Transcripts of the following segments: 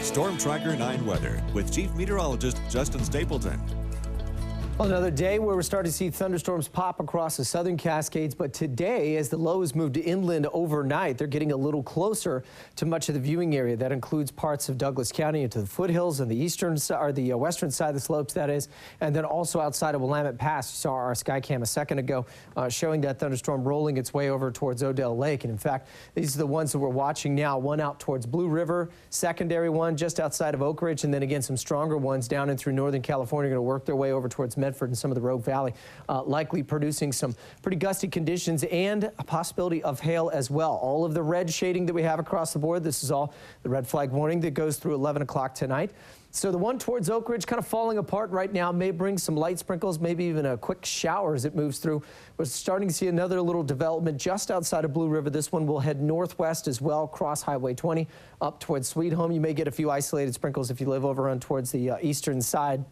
Storm Tracker 9 weather with Chief Meteorologist Justin Stapleton. Well, another day where we're starting to see thunderstorms pop across the southern Cascades, but today, as the low has moved inland overnight, they're getting a little closer to much of the viewing area. That includes parts of Douglas County into the foothills and the eastern or the western side of the slopes, that is, and then also outside of Willamette Pass. You saw our Skycam a second ago showing that thunderstorm rolling its way over towards Odell Lake. And in fact, these are the ones that we're watching now. One out towards Blue River, secondary one just outside of Oak Ridge, and then again some stronger ones down and through northern California, going to work their way over towards Medford and some of the Rogue Valley, likely producing some pretty gusty conditions and a possibility of hail as well. All of the red shading that we have across the board, this is all the red flag warning that goes through 11 o'clock tonight. So the one towards Oak Ridge kind of falling apart right now, may bring some light sprinkles, maybe even a quick shower as it moves through. We're starting to see another little development just outside of Blue River. This one will head northwest as well, cross Highway 20 up towards Sweet Home. You may get a few isolated sprinkles if you live over on towards the eastern side.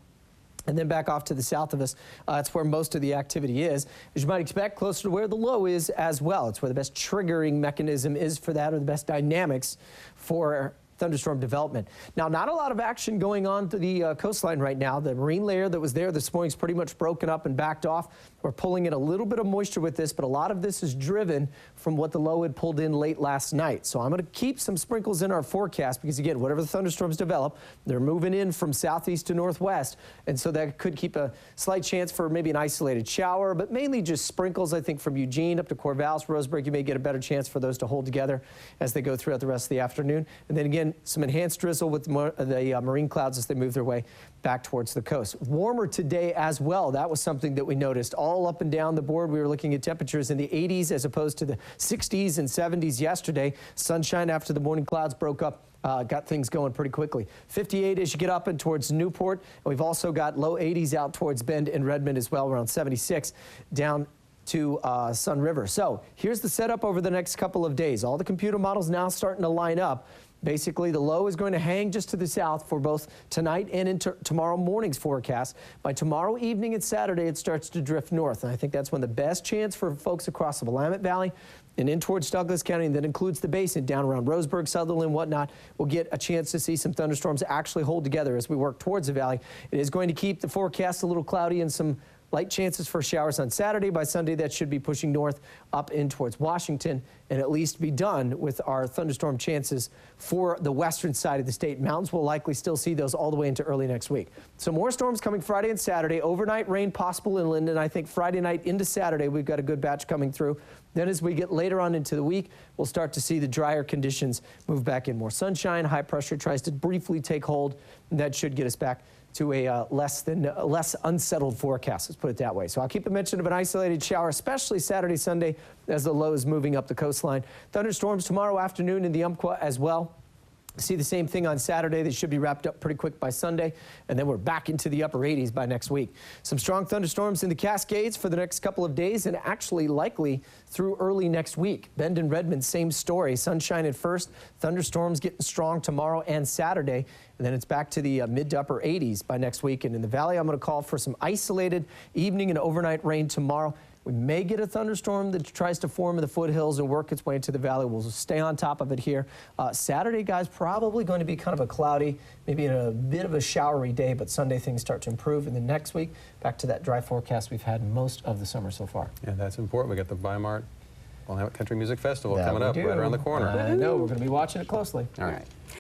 And then back off to the south of us, that's where most of the activity is. As you might expect, closer to where the low is as well. It's where the best triggering mechanism is for that, or the best dynamics for thunderstorm development. Now, not a lot of action going on to the coastline right now. The marine layer that was there this morning is pretty much broken up and backed off. We're pulling in a little bit of moisture with this, but a lot of this is driven from what the low had pulled in late last night. So I'm going to keep some sprinkles in our forecast because, again, whatever the thunderstorms develop, they're moving in from southeast to northwest, and so that could keep a slight chance for maybe an isolated shower, but mainly just sprinkles, I think, from Eugene up to Corvallis, Roseburg. You may get a better chance for those to hold together as they go throughout the rest of the afternoon. And then again, some enhanced drizzle with the marine clouds as they move their way back towards the coast. Warmer today as well. That was something that we noticed all up and down the board. We were looking at temperatures in the 80s as opposed to the 60s and 70s yesterday. Sunshine after the morning clouds broke up. Got things going pretty quickly. 58 as you get up and towards Newport. And we've also got low 80s out towards Bend and Redmond as well, around 76 down to Sun River. So here's the setup over the next couple of days. All the computer models now starting to line up. Basically, the low is going to hang just to the south for both tonight and into tomorrow morning's forecast. By tomorrow evening and Saturday, it starts to drift north. And I think that's when the best chance for folks across the Willamette Valley and in towards Douglas County, and that includes the basin down around Roseburg, Sutherland, whatnot, will get a chance to see some thunderstorms actually hold together as we work towards the valley. It is going to keep the forecast a little cloudy and some light chances for showers on Saturday. By Sunday, that should be pushing north up in towards Washington and at least be done with our thunderstorm chances for the western side of the state. Mountains will likely still see those all the way into early next week. So more storms coming Friday and Saturday. Overnight rain possible inland, and I think Friday night into Saturday, we've got a good batch coming through. Then as we get later on into the week, we'll start to see the drier conditions move back in. More sunshine, high pressure tries to briefly take hold, and that should get us back to a less unsettled forecast, let's put it that way. So I'll keep a mention of an isolated shower, especially Saturday, Sunday, as the low is moving up the coastline. Thunderstorms tomorrow afternoon in the Umpqua as well. See the same thing on Saturday. They should be wrapped up pretty quick by Sunday, and then we're back into the upper 80s by next week. Some strong thunderstorms in the Cascades for the next couple of days, and actually likely through early next week. Bend and Redmond, same story. Sunshine at first, thunderstorms getting strong tomorrow and Saturday, and then it's back to the mid to upper 80s by next week. And in the valley, I'm going to call for some isolated evening and overnight rain tomorrow. We may get a thunderstorm that tries to form in the foothills and work its way into the valley. We'll stay on top of it here. Saturday, guys, probably going to be kind of a cloudy, maybe a bit of a showery day, but Sunday things start to improve. And then next week, back to that dry forecast we've had most of the summer so far. Yeah, that's important. We got the Weimar Country Music Festival coming up right around the corner. I know. We're going to be watching it closely. All right.